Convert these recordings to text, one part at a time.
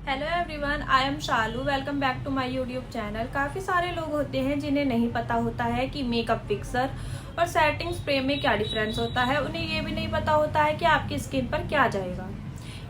Hello everyone, I am Shalu. Welcome back to my YouTube channel. काफ़ी सारे लोग होते हैं जिन्हें नहीं पता होता है कि मेकअप फिक्सर और सेटिंग स्प्रे में क्या डिफरेंस होता है। उन्हें ये भी नहीं पता होता है कि आपकी स्किन पर क्या जाएगा।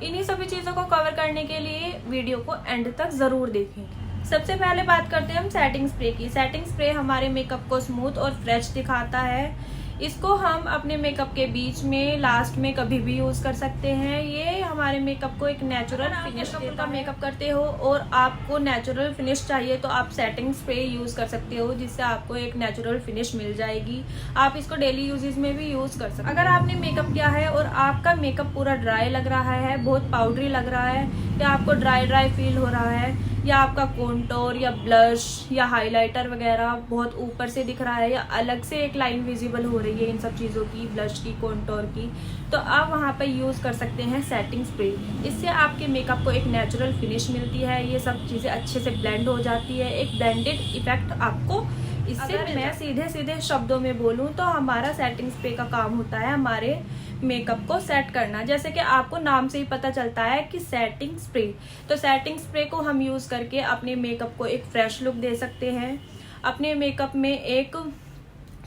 इन्हीं सभी चीज़ों को कवर करने के लिए वीडियो को एंड तक ज़रूर देखें। सबसे पहले बात करते हैं हम सेटिंग स्प्रे की। सेटिंग स्प्रे हमारे मेकअप को स्मूथ और फ्रेश दिखाता है। इसको हम अपने मेकअप के बीच में, लास्ट में कभी भी यूज कर सकते हैं। ये हमारे मेकअप को एक नेचुरल फिनिश देता है। मेकअप करते हो और आपको नेचुरल फिनिश चाहिए तो आप सेटिंग स्प्रे यूज कर सकते हो, जिससे आपको एक नेचुरल फिनिश मिल जाएगी। आप इसको डेली यूजेस में भी यूज कर सकते हो। अगर आपने मेकअप किया है और आपका मेकअप पूरा ड्राई लग रहा है, बहुत पाउडरी लग रहा है, या आपको ड्राई फील हो रहा है, या आपका कॉन्टोर या ब्लश या हाइलाइटर वगैरह बहुत ऊपर से दिख रहा है, या अलग से एक लाइन विजिबल हो रही है इन सब चीज़ों की, ब्लश की, कॉन्टोर की, तो आप वहाँ पर यूज़ कर सकते हैं सेटिंग स्प्रे। इससे आपके मेकअप को एक नेचुरल फिनिश मिलती है। ये सब चीज़ें अच्छे से ब्लेंड हो जाती है, एक ब्लेंडेड इफेक्ट आपको इससे। मैं सीधे शब्दों में बोलूँ तो हमारा सेटिंग स्प्रे का काम होता है हमारे मेकअप को सेट करना। जैसे कि आपको नाम से ही पता चलता है कि सेटिंग स्प्रे, तो सेटिंग स्प्रे को हम यूज़ करके अपने मेकअप को एक फ्रेश लुक दे सकते हैं। अपने मेकअप में एक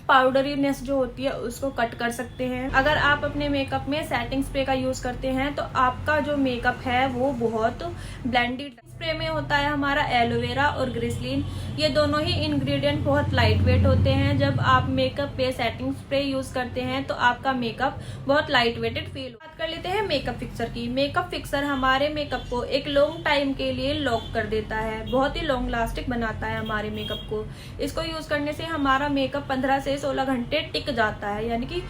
पाउडरीनेस जो होती है उसको कट कर सकते हैं। अगर आप अपने मेकअप में सेटिंग स्प्रे का यूज करते हैं तो आपका जो मेकअप है वो बहुत ब्लेंडेड। स्प्रे में होता है हमारा एलोवेरा और ग्लिसरीन। ये दोनों ही इंग्रेडिएंट बहुत लाइट वेट होते हैं। जब आप मेकअप पे सेटिंग स्प्रे यूज करते हैं तो आपका मेकअप बहुत लाइट वेटेड फील। बात कर लेते हैं मेकअप फिक्सर की। मेकअप फिक्सर हमारे मेकअप को एक लॉन्ग टाइम के लिए लॉक कर देता है, बहुत ही लॉन्ग लास्टिक बनाता है हमारे मेकअप को। इसको यूज करने से हमारा मेकअप 15 से 16 घंटे टिक जाता है, यानी कि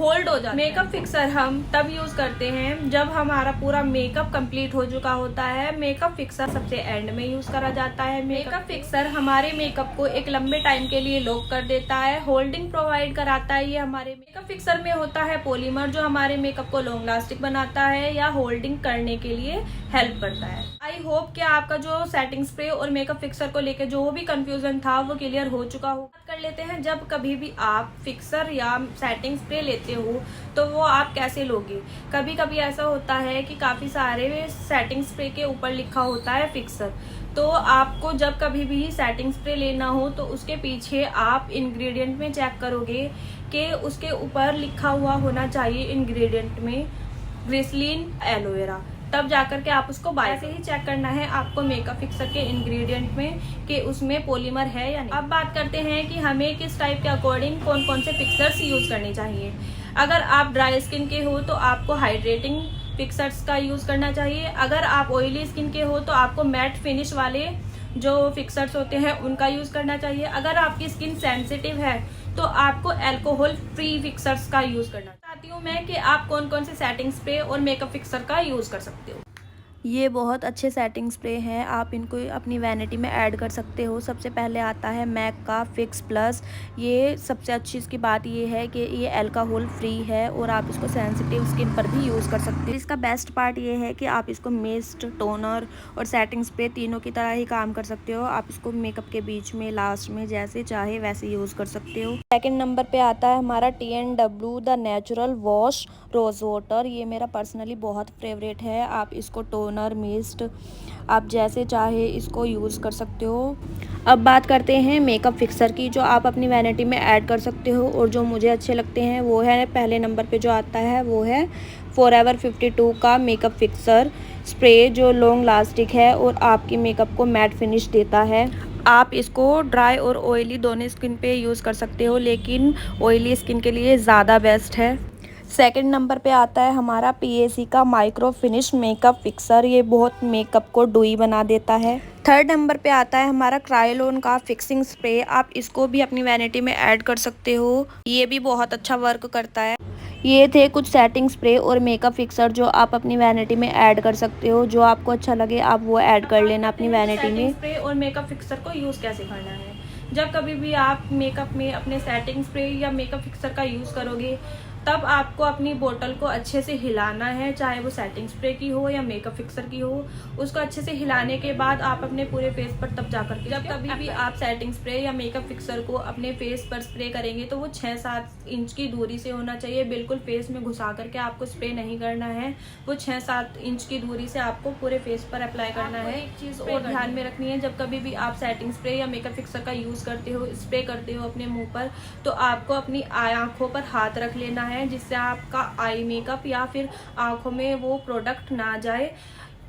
होल्ड हो जाता है। मेकअप फिक्सर हम तब यूज करते हैं जब हमारा पूरा मेकअप कंप्लीट हो चुका होता है। मेकअप फिक्सर सबसे एंड में यूज करा जाता है। मेकअप फिक्सर हमारे मेकअप को एक लंबे टाइम के लिए लॉक कर देता है, होल्डिंग प्रोवाइड कराता है। ये हमारे मेकअप फिक्सर में होता है पॉलीमर, जो हमारे मेकअप को लॉन्ग लास्टिक बनाता है या होल्डिंग करने के लिए हेल्प करता है। आई होप कि आपका जो सेटिंग स्प्रे और मेकअप फिक्सर को लेकर जो भी कंफ्यूजन था वो क्लियर हो चुका हो। बात कर लेते हैं, जब कभी भी आप फिक्सर या सेटिंग स्प्रे लेते हो तो वो आप कैसे लोगे। कभी कभी ऐसा होता है कि काफी सारे सेटिंग स्प्रे के ऊपर लिखा होता है फिक्सर, तो आपको जब कभी भी सेटिंग स्प्रे लेना हो तो उसके पीछे आप इंग्रेडिएंट में चेक करोगे कि उसके ऊपर लिखा हुआ होना चाहिए इंग्रेडिएंट में ग्लिसरीन, एलोवेरा, तब जाकर के आप उसको बाय। ऐसे ही चेक करना है आपको मेकअप फिक्सर के इंग्रेडिएंट में कि उसमें पॉलीमर है या नहीं। अब बात करते हैं कि हमें किस टाइप के अकॉर्डिंग कौन कौन से फिक्सर्स यूज करने चाहिए। अगर आप ड्राई स्किन के हो तो आपको हाइड्रेटिंग फिक्सर्स का यूज करना चाहिए। अगर आप ऑयली स्किन के हो तो आपको मैट फिनिश वाले जो फिक्सर्स होते हैं उनका यूज करना चाहिए। अगर आपकी स्किन सेंसिटिव है तो आपको अल्कोहल फ्री फिक्सर्स का यूज करना चाहती हूँ मैं कि आप कौन कौन से सेटिंग स्प्रे और मेकअप फिक्सर का यूज कर सकते हो। ये बहुत अच्छे सेटिंग स्प्रे हैं, आप इनको अपनी वैनिटी में ऐड कर सकते हो। सबसे पहले आता है मैक का फिक्स प्लस। ये सबसे अच्छी इसकी बात ये है कि ये अल्कोहल फ्री है और आप इसको सेंसिटिव स्किन पर भी यूज़ कर सकते हो। इसका बेस्ट पार्ट ये है कि आप इसको मिस्ट, टोनर और सेटिंग स्प्रे तीनों की तरह ही काम कर सकते हो। आप इसको मेकअप के बीच में, लास्ट में, जैसे चाहे वैसे यूज़ कर सकते हो। सेकेंड नंबर पर आता है हमारा TNW the natural wash rose water. ये मेरा पर्सनली बहुत फेवरेट है। आप इसको टोनर, मिस्ट, आप जैसे चाहे इसको यूज़ कर सकते हो। अब बात करते हैं मेकअप फिक्सर की, जो आप अपनी वैनिटी में ऐड कर सकते हो और जो मुझे अच्छे लगते हैं वो है, पहले नंबर पे जो आता है वो है फॉरएवर 52 का मेकअप फिक्सर स्प्रे, जो लॉन्ग लास्टिक है और आपकी मेकअप को मैट फिनिश देता है। आप इसको ड्राई और ऑयली दोनों स्किन पे यूज़ कर सकते हो, लेकिन ऑयली स्किन के लिए ज़्यादा बेस्ट है। सेकंड नंबर पे आता है हमारा PAC का माइक्रो फिनिश मेकअप फिक्सर। ये बहुत मेकअप को डुई बना देता है। थर्ड नंबर पे आता है हमारा क्रायोलॉन का फिक्सिंग स्प्रे। आप इसको भी अपनी वैनिटी में ऐड कर सकते हो, ये भी बहुत अच्छा वर्क करता है। ये थे कुछ सेटिंग स्प्रे और मेकअप फिक्सर जो आप अपनी वैनिटी में ऐड कर सकते हो। जो आपको अच्छा लगे आप वो ऐड कर लेना अपनी वैनिटी में। स्प्रे और मेकअप फिक्सर को यूज कैसे करना है। जब कभी भी आप मेकअप में अपने सेटिंग स्प्रे या मेकअप फिक्सर का यूज करोगे तब आपको अपनी बोतल को अच्छे से हिलाना है, चाहे वो सेटिंग स्प्रे की हो या मेकअप फिक्सर की हो। उसको अच्छे से हिलाने के बाद आप अपने पूरे फेस पर तब जाकर के, जब कभी भी आप सेटिंग स्प्रे या मेकअप फिक्सर को अपने फेस पर स्प्रे करेंगे तो वो 6-7 इंच की दूरी से होना चाहिए। बिल्कुल फेस में घुसा करके आपको स्प्रे नहीं करना है, वो 6-7 इंच की दूरी से आपको पूरे फेस पर अप्लाई करना है। एक चीज़ और ध्यान में रखनी है, जब कभी भी आप सेटिंग स्प्रे या मेकअप फिक्सर का यूज़ करते हो, स्प्रे करते हो अपने मुंह पर, तो आपको अपनी आंखों पर हाथ रख लेना है, जिससे आपका आई मेकअप या फिर आंखों में वो प्रोडक्ट ना जाए।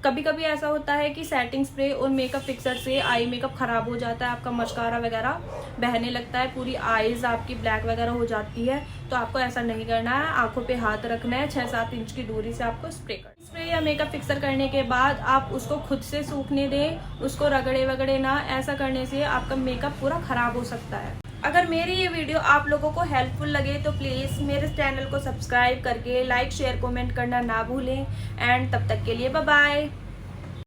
कभी कभी ऐसा होता है कि सेटिंग स्प्रे और मेकअप फिक्सर से आई मेकअप खराब हो जाता है, आपका मस्कारा वगैरह बहने लगता है, पूरी आईज आपकी ब्लैक वगैरह हो जाती है। तो आपको ऐसा नहीं करना है, आंखों पे हाथ रखना है, 6-7 इंच की दूरी से आपको स्प्रे करना है। स्प्रे या मेकअप फिक्सर करने के बाद आप उसको खुद से सूखने दें, उसको रगड़े वगड़े ना। ऐसा करने से आपका मेकअप पूरा खराब हो सकता है। अगर मेरी ये वीडियो आप लोगों को हेल्पफुल लगे तो प्लीज़ मेरे चैनल को सब्सक्राइब करके लाइक शेयर कमेंट करना ना भूलें। एंड तब तक के लिए बाय बाय।